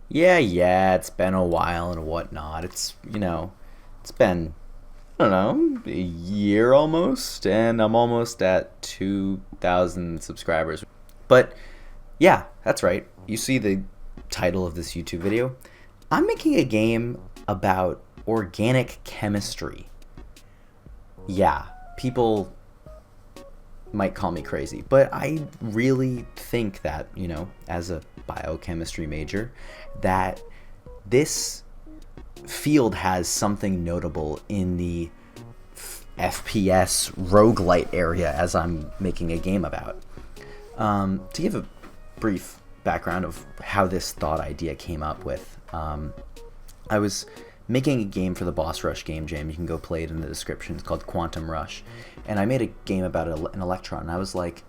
Yeah, it's been a while and whatnot. It's been, I don't know, a year almost, and I'm almost at 2,000 subscribers. But yeah, that's right. You see the title of this YouTube video. I'm making a game about organic chemistry. Yeah, people might call me crazy, but I really think that, as a biochemistry major, that this field has something notable in the FPS roguelite area as I'm making a game about. To give a brief background of how this thought idea came up with, I was making a game for the Boss Rush game jam. You can go play it in the description. It's called Quantum Rush. And I made a game about an electron. And I was like,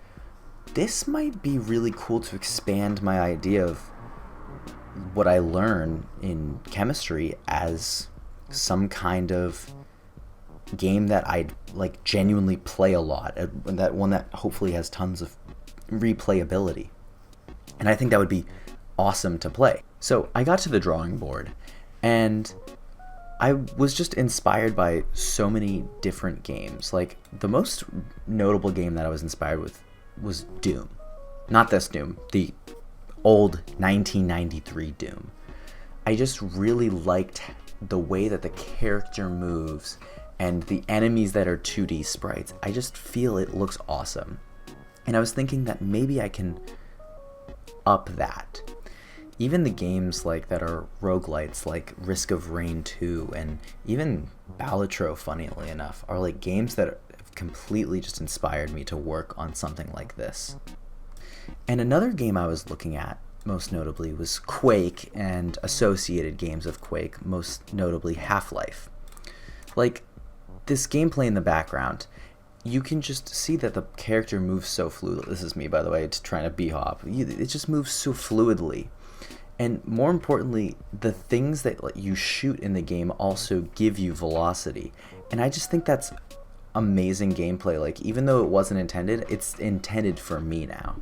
this might be really cool to expand my idea of what I learn in chemistry as some kind of game that I'd like genuinely play a lot, and that one that hopefully has tons of replayability. And I think that would be awesome to play. So I got to the drawing board, and I was just inspired by so many different games. Like, the most notable game that I was inspired with was Doom. Not this Doom, the old 1993 Doom. I just really liked the way that the character moves and the enemies that are 2D sprites. I just feel it looks awesome. And I was thinking that maybe I can up that. Even the games like that are roguelites, like Risk of Rain 2 and even Balatro, funnily enough, are like games that have completely just inspired me to work on something like this. And another game I was looking at, most notably, was Quake and associated games of Quake, most notably Half-Life. Like, this gameplay in the background, you can just see that the character moves so fluidly. This is me, by the way, trying to b-hop. It just moves so fluidly. And more importantly, the things that you shoot in the game also give you velocity. And I just think that's amazing gameplay. Like, even though it wasn't intended, it's intended for me now.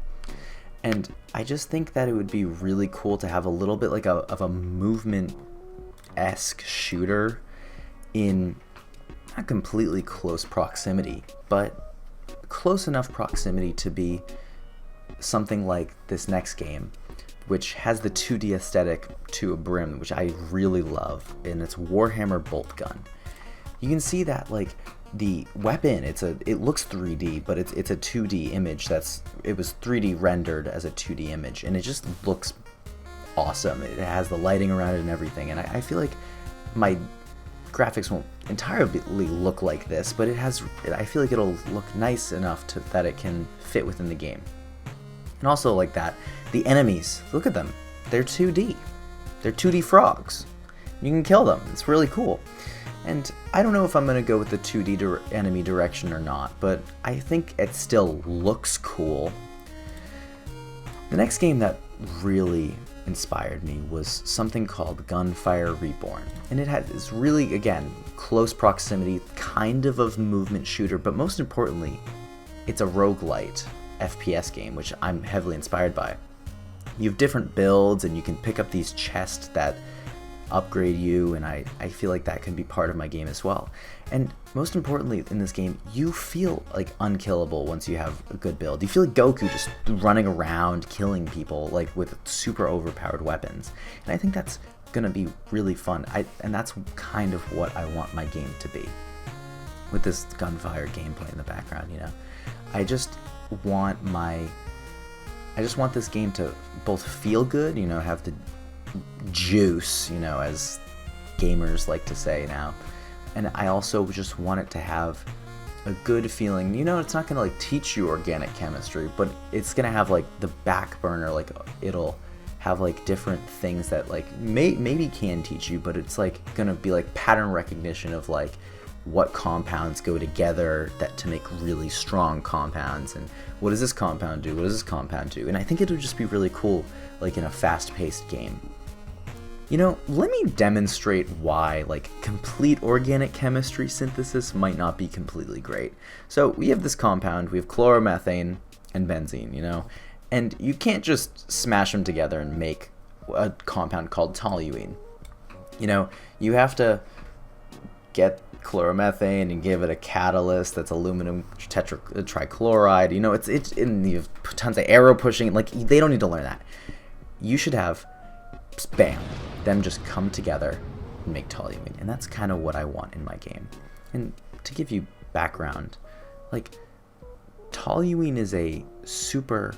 And I just think that it would be really cool to have a little bit like of a movement-esque shooter in not completely close proximity, but close enough proximity to be something like this next game, which has the 2D aesthetic to a brim, which I really love, and it's Warhammer Bolt Gun. You can see that like the weapon, it looks 3D, but it's a 2D image it was 3D rendered as a 2D image, and it just looks awesome. It has the lighting around it and everything, and I feel like my graphics won't entirely look like this, but I feel like it'll look nice enough that it can fit within the game. And also like that, the enemies, look at them. They're 2D. They're 2D frogs. You can kill them. It's really cool. And I don't know if I'm going to go with the 2D enemy direction or not, but I think it still looks cool. The next game that really inspired me was something called Gunfire Reborn. And it has this really, again, close proximity, kind of movement shooter, but most importantly, it's a roguelite FPS game, which I'm heavily inspired by. You have different builds, and you can pick up these chests that upgrade you, and I feel like that can be part of my game as well. And most importantly, in this game, you feel like unkillable once you have a good build. You feel like Goku just running around killing people like with super overpowered weapons, and I think that's gonna be really fun. And that's kind of what I want my game to be, with this gunfire gameplay in the background. I just want this game to both feel good, have the juice, as gamers like to say now, and I also just want it to have a good feeling. It's not gonna like teach you organic chemistry, but it's gonna have like the back burner, like it'll have like different things that like maybe can teach you, but it's like gonna be like pattern recognition of like what compounds go together to make really strong compounds, and what does this compound do, what does this compound do. And I think it would just be really cool, like in a fast-paced game. Let me demonstrate why like complete organic chemistry synthesis might not be completely great. So we have this compound, we have chloromethane and benzene, and you can't just smash them together and make a compound called toluene. You know, you have to get chloromethane and give it a catalyst that's aluminum trichloride. You know, it's in the tons of arrow pushing. Like, they don't need to learn that. You should have, bam, them just come together and make toluene, and that's kind of what I want in my game. And to give you background, like, toluene is a super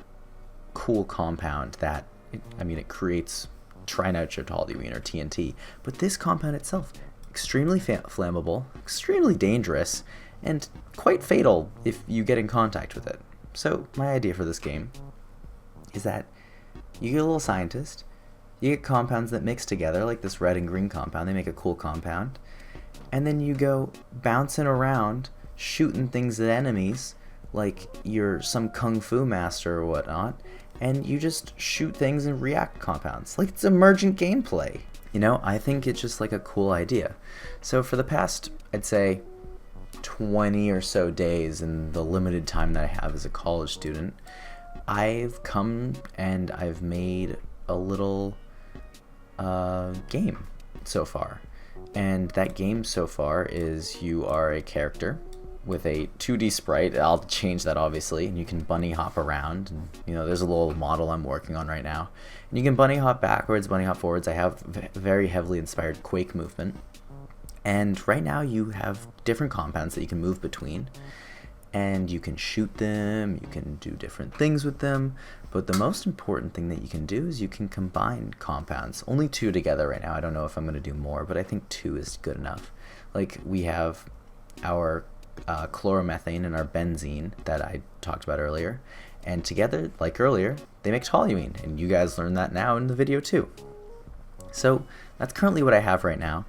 cool compound that, it creates trinitrotoluene or TNT, but this compound itself, extremely flammable, extremely dangerous, and quite fatal if you get in contact with it. So my idea for this game is that you get a little scientist, you get compounds that mix together, like this red and green compound, they make a cool compound, and then you go bouncing around, shooting things at enemies, like you're some kung fu master or whatnot, and you just shoot things and react compounds. Like, it's emergent gameplay. You know, I think it's just like a cool idea. So for the past, I'd say, 20 or so days in the limited time that I have as a college student, I've come and I've made a little game so far. And that game so far is you are a character with a 2D sprite. I'll change that obviously, and you can bunny hop around, and you know, there's a little model I'm working on right now, and you can bunny hop backwards, bunny hop forwards. I have very heavily inspired Quake movement, and right now you have different compounds that you can move between, and you can shoot them, you can do different things with them, but the most important thing that you can do is you can combine compounds. Only 2 together right now. I don't know if I'm going to do more, but I think 2 is good enough. Like, we have our chloromethane and our benzene that I talked about earlier, and together, like earlier, they make toluene, and you guys learned that now in the video too. So that's currently what I have right now.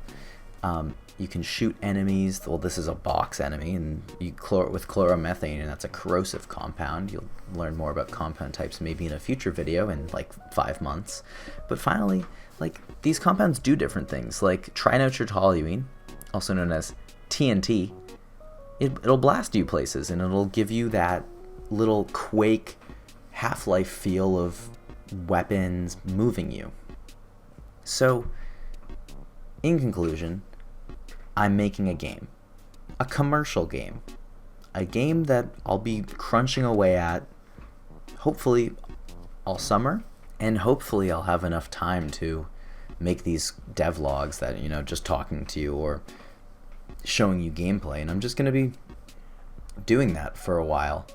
You can shoot enemies. Well, this is a box enemy, and you with chloromethane, and that's a corrosive compound. You'll learn more about compound types maybe in a future video in like 5 months. But finally, like, these compounds do different things. Like trinitrotoluene, also known as TNT, it'll blast you places, and it'll give you that little Quake Half-Life feel of weapons moving you. So, in conclusion, I'm making a game. A commercial game. A game that I'll be crunching away at, hopefully, all summer, and hopefully I'll have enough time to make these devlogs that, you know, just talking to you or showing you gameplay, and I'm just going to be doing that for a while,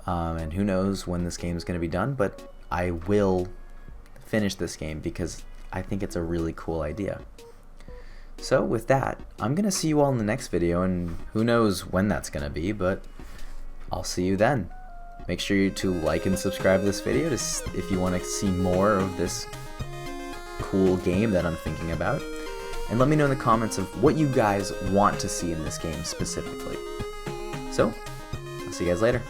and who knows when this game is going to be done, but I will finish this game because I think it's a really cool idea. So with that, I'm going to see you all in the next video, and who knows when that's going to be, but I'll see you then. Make sure to like and subscribe to this video if you want to see more of this cool game that I'm thinking about. And let me know in the comments of what you guys want to see in this game specifically. So, I'll see you guys later.